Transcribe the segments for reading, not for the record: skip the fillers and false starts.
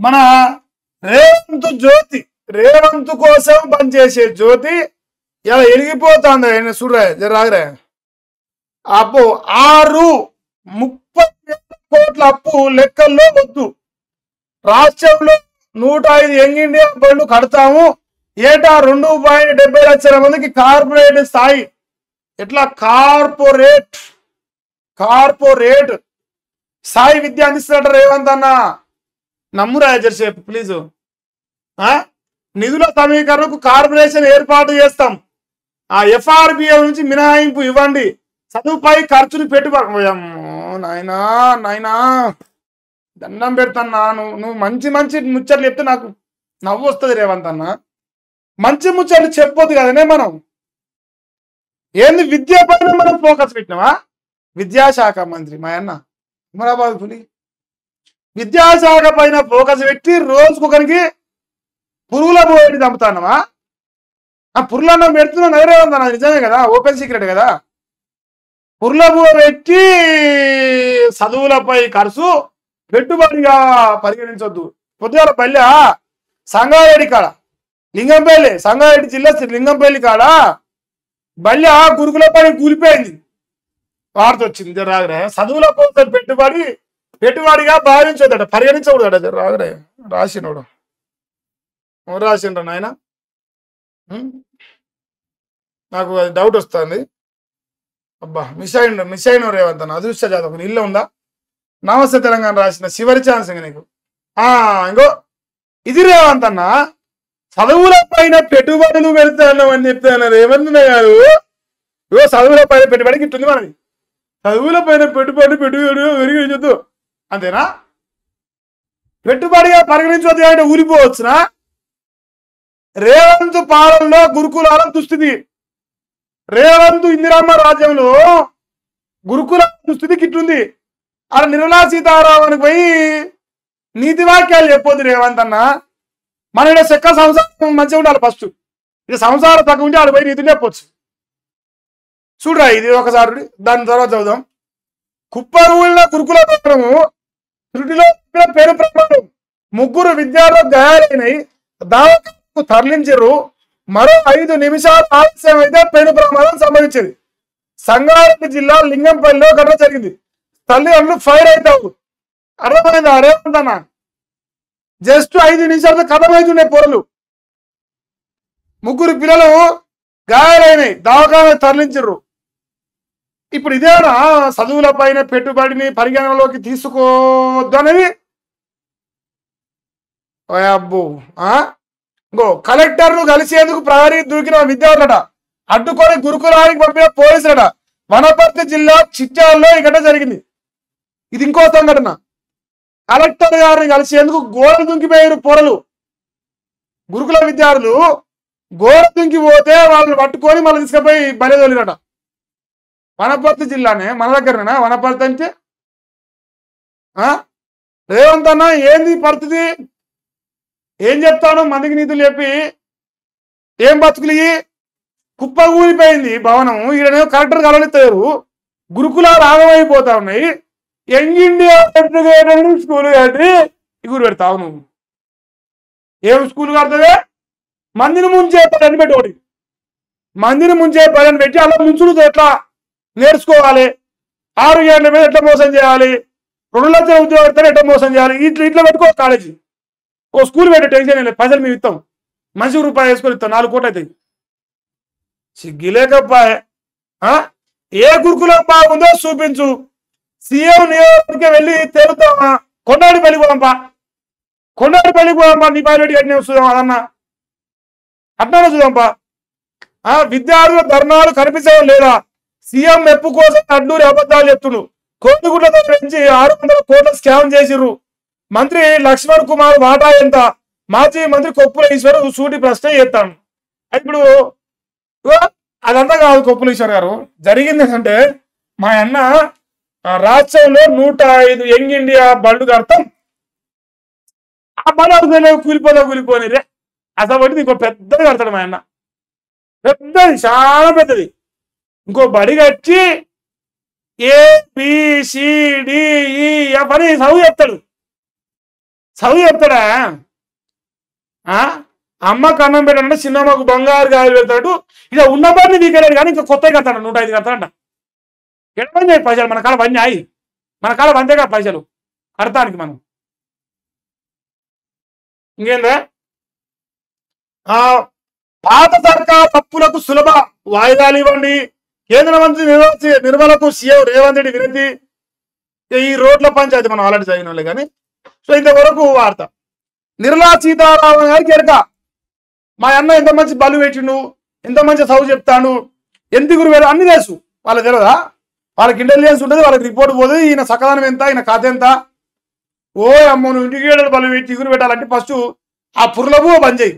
మన రేవంత్ జ్యోతి, రేవంత్ కోసం పనిచేసే జ్యోతి ఇలా ఎలిగిపోతుంది. ఆయన చూడరా రాగరా అప్పు 630 కోట్ల అప్పు లెక్కల్లో వద్దు. రాష్ట్రంలో 105 యంగ్ ఇండియా బళ్ళు కడతాము. ఏటా 2.70 లక్షల మందికి కార్పొరేట్ స్థాయి. ఎట్లా కార్పొరేట్ స్థాయి విద్య అందిస్తున్నట్టు రేవంత్ అన్న. నమ్మురా జర్సేపు ప్లీజు. నిధుల సమీకరణకు కార్పొరేషన్ ఏర్పాటు చేస్తాం. ఆ FRBI నుంచి మినహాయింపు ఇవ్వండి. చదువుపై ఖర్చును పెట్టుబడి. నాయనా దండం పెడతాన్నా. నువ్వు మంచి ముచ్చట్లు చెప్తే నాకు నవ్వు వస్తుంది రేవంత్ అన్న. మంచి ముచ్చట్లు చెప్పొద్దు కదనే మనం. ఏంది విద్య పైన మనం ఫోకస్ పెట్టినావా? విద్యాశాఖ మంత్రి మా అన్న అమరాబాద్ పులి విద్యాశాఖ పైన ఫోకస్ పెట్టి రోజుకొకరికి పురుగుల పోయి చంపుతానవా? ఆ పురుగులన్న పెడుతున్నా నగరేవంత నిజమే కదా, ఓపెన్ సీక్రెట్ కదా. పురుగుల పువ్వు పెట్టి చదువులపై ఖర్చు పెట్టుబడిగా పరిగణించొద్దు. పొద్దుగాల పల్లె సంగారెడ్డి కాడ లింగంపల్లి, సంగారెడ్డి జిల్లా లింగంపల్లి కాడ బల్య గురుకుల పని కూలిపోయింది. వార్త వచ్చింది. రాగరే చదువుల కోసం పెట్టుబడిగా భావించొద్దట, పరిగణించకూడదట. రాగరే రాసినోడు రాసిండ్ర నాయన. నాకు అది డౌట్ వస్తుంది. అబ్బా మిస్ అయిన రేవంత్ అన్న. అదృష్ట జాతకం ఇల్లు ఉందా? నమస్తే తెలంగాణ రాసిన చివరి ఛాన్స్ ఇంక నీకు. ఇంకో ఇది రేవంత్ అన్న. చదువుల పైన పెట్టుబడులు పెడతాను అని చెప్తాను రేవంత్ గారు. ఇగో చదువుల పైన పెట్టుబడికి ఇట్టుంది మనది. చదువుల పైన పెట్టుబడి పెరిగించొద్దు అంతేనా? పెట్టుబడిగా పరిగణించవద్దు అంటే ఊరిపోవచ్చునా? రేవంత్ పాలనలో గురుకులాల దుస్థితి. రేవంత్ ఇందిరమ్మ రాజ్యంలో గురుకుల దుస్థితికి ఇట్లుంది. అలా నిర్మలా సీతారామన్కి పోయి నీతి వాక్యాలు చెప్పొద్దు రేవంత్ అన్న. మన ఇక్కడ చెక్క సంసారం మంచిగా ఉండాలి. ఫస్ట్ ఇది సంసారం తక్కువ ఉంటే ఆడ పోయి నీతులు చెప్పొచ్చు. చూడరా ఇది ఒకసారి, దాని తర్వాత చదువుదాం. కుప్పగూళ్ళ గురుకుల పత్రము త్రుటిలో పేరు ప్రమాదం. 3 విద్యార్థులు గాయాలైనవి, దావకు తరలించారు. మరో 5 నిమిషాలు ఆలస్యం అయితే పెను ప్రమాదం సంభవించింది. సంగారెడ్డి జిల్లా లింగంపల్లిలో ఘటన జరిగింది. తల్లిదండ్రులు ఫైర్ అవుతారు. అర్థమైందా రేవంతన్నా? జస్ట్ 5 నిమిషాలతో కథమవుతున్నాయి పొరలు. 3 పిల్లలు గాయాలైనవి, దావకాలకు తరలించారు. ఇప్పుడు ఇదేనా చదువుల పైన పెట్టుబడిని పరిగణనలోకి తీసుకోవద్దు అనేది? అబ్బో ఇంకో కలెక్టర్ను కలిసేందుకు ప్రహరీ దూకిన విద్యార్థులట అడ్డుకొని గురుకులానికి పంపిన పోలీసులట. వనపర్తి జిల్లా చిట్యాల్లో ఈ ఘటన జరిగింది. ఇది ఇంకో సంఘటన. కలెక్టర్ గారిని కలిసేందుకు గోడ దుంకిపోయారు పొరలు. గురుకుల విద్యార్థులు గోడ దుంకిపోతే వాళ్ళని పట్టుకొని మళ్ళీ తీసుకుపోయి బలిదోలిరట. వనపర్తి జిల్లానే, మన దగ్గరనేనా వనపర్తి అంటే? రేవంత్ అన్న ఏంది పరిస్థితి? ఏం చెప్తాను? మందికి నీతులు చెప్పి ఏం బతుకులు? కుప్పగూలిపోయింది భవనం. ఈడనేమో కలెక్టర్ కలనిస్తారు. గురుకులాలు ఆగమైపోతా ఉన్నాయి. యంగ్ ఇండియా స్కూల్ కట్టి ఇగురు పెడతావు నువ్వు. ఏం స్కూల్ కడతావే? మందిని ముంచే పని పెట్టి ఒకటి, మందిని ముంచే పని పెట్టి అలా ముంచుడు ఎట్లా నేర్చుకోవాలి? 6 ఏళ్ల మీద ఎట్లా మోసం చేయాలి? 2 లక్షల ఉద్యోగం పెడతారు ఎట్లా మోసం చేయాలి? ఇట్లా పెట్టుకో కాలేజీ. ఓ స్కూల్ పెట్టే టెన్షన్ లేదు. పైసలు మేము ఇస్తాం, మనిషికి రూపాయి వేసుకొని ఇస్తాం. 4 కోట్లు అవుతాయి. సిగ్గిలేకపాయే. ఏ గురుకులం బాగుందో చూపించు. సీఎం నియోజకవర్గం వెళ్ళి తేలుతామా? కొండాడి పల్లికి పోదాంపా, కొండాడి పల్లికి పోదాంపా. నీ ప్రైవేట్ కట్టిన చూద్దాం, అదన్నా అట్లా చూద్దాంపా. విద్యార్థుల ధర్నాలు కనిపించడం లేదా? సీఎం మెప్పు కోసం అడ్డూరి అబద్ధాలు చెప్తున్నారు. కోటిగుడ్లతో పెంచి 600 కోట్ల స్కామ్ చేసిర్రు. మంత్రి లక్ష్మణ్ కుమార్ వాటా ఎంత? మాజీ మంత్రి కొప్పుల ఈశ్వర్ సూటి ప్రశ్న చేస్తాను. ఇప్పుడు అదంతా కాదు కొప్పుల ఈశ్వర్ గారు. జరిగింది ఏంటంటే, మా అన్న రాష్ట్రంలో 105 యంగ్ ఇండియా బళ్ళు కడతాం. ఆ బళ్ళు కూలిపోని రే అసలు ఇంకో పెద్దది కడతాడు మా అన్న. పెద్దది, చాలా పెద్దది. ఇంకో బడి కట్టి ABCDEF అని చదువు చెప్తాడు. చదువు చెప్తాడా? అమ్మకు అన్నం పెట్టాడంటే చిన్నమ్మకు బంగారు గాయలు పెడతాడు. ఇక ఉన్న పని దిగలేడు కానీ ఇంకా కొత్తగా కడతాడు, 105 కడతాడంట. ఎక్కడ పని చేయి పైసలు, మన కాడ పని అయి, మన కాడ అంతేగా పైసలు కడతానికి మనం. ఇంకేందా? పాత సర్కార్ తప్పులకు సులభ వాయిదాలు ఇవ్వండి. కేంద్ర మంత్రి నిర్మలకు సీఎం రేవంత్ రెడ్డి వినతి. ఈ రోడ్ల పంచాయతీ మనం ఆల్రెడీ చదివిన వాళ్ళే కానీ. సో ఇంతవరకు వార్త. నిర్మలా సీతారామన్ గారికి ఎరక, మా అన్న ఎంత మంచి బలు పెట్టిండు, ఎంత మంచి చదువు చెప్తాడు, ఎందుకు అన్ని తెలుసు. వాళ్ళకి తెలియదా? వాళ్ళకి ఇంటెలిజెన్స్ ఉంటుంది, వాళ్ళకి రిపోర్ట్ పోతుంది. ఈయన సకదానం ఎంత, ఈయన కథ ఎంత. ఓ అమ్మ నువ్వు ఇంటిగ్రేటెడ్ బలు పెట్టి ఇగురు పెట్టాలంటే ఫస్ట్ ఆ పురులబు బంద్ చేయి.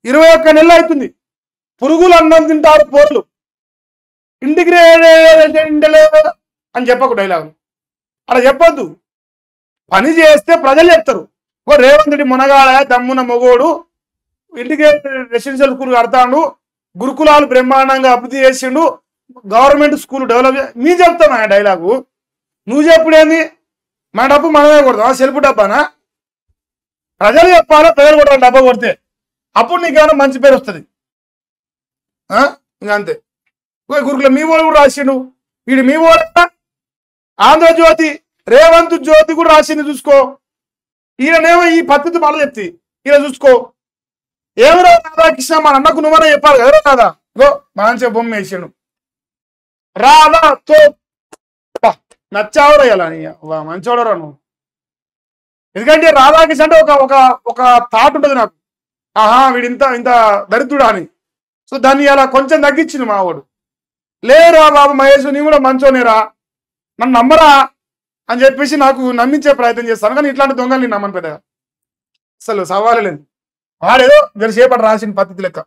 21 నెలలు అవుతుంది. పురుగులు అన్నం తింటారు పోర్లు. ఇంటిగ్రేటెడ్ అని చెప్పకు డైలాగు, అలా చెప్పొద్దు. పని చేస్తే ప్రజలు చెప్తారు. ఓ రేవంత్ రెడ్డి మునగాడ దమ్మున మొగోడు, ఇంటిగ్రేటెడ్ రెసిడెన్షియల్ స్కూల్ కడతాడు, గురుకులాలు బ్రహ్మాండంగా అభివృద్ధి చేసిండు, గవర్నమెంట్ స్కూల్ డెవలప్. మీ చెప్తాను ఆ డైలాగు. నువ్వు చెప్పుడేంది? మన డబ్బు మనమే కొడతాం, సెల్ఫ్ డబ్బానా? ప్రజలు చెప్పాలా, ప్రజలు కొట్టాలి డబ్బా కొడితే. అప్పుడు నీకేమైనా మంచి పేరు వస్తుంది. ఇంకా అంతే. గురుకుల మీ వాళ్ళు కూడా రాసిండు. వీడు మీ వాళ్ళ ఆంధ్రజ్యోతి రేవంత్ జ్యోతి కూడా రాసింది చూసుకో. ఈయనేమో ఈ పద్ధతి మళ్ళీ చెప్తి, ఈయన చూసుకో. ఏమరా రాధాకృష్ణ మన అన్నకు నువ్వనే చెప్పాలి కదా రాదా. ఇగో మంచిగా బొమ్మ వేసాడు రాధా తో నచ్చావురా ఇలా మంచోడరా నువ్వు. ఎందుకంటే రాధాకృష్ణ అంటే ఒక థాట్ ఉంటుంది నాకు, ఆహా వీడు ఇంత దరిద్రుడా అని. సో దాన్ని అలా కొంచెం తగ్గించింది మా వాడు. లేరా బాబు మహేష్ నీ కూడా మంచోనేరా, నన్ను నమ్మరా అని చెప్పేసి నాకు నమ్మించే ప్రయత్నం చేస్తాను. కానీ ఇట్లాంటి దొంగలు నేను నమ్మను పెద్దగా, అసలు సవాలు లేదు. వాడేదో గడిచేపటి రాసిన పద్ధతి లెక్క.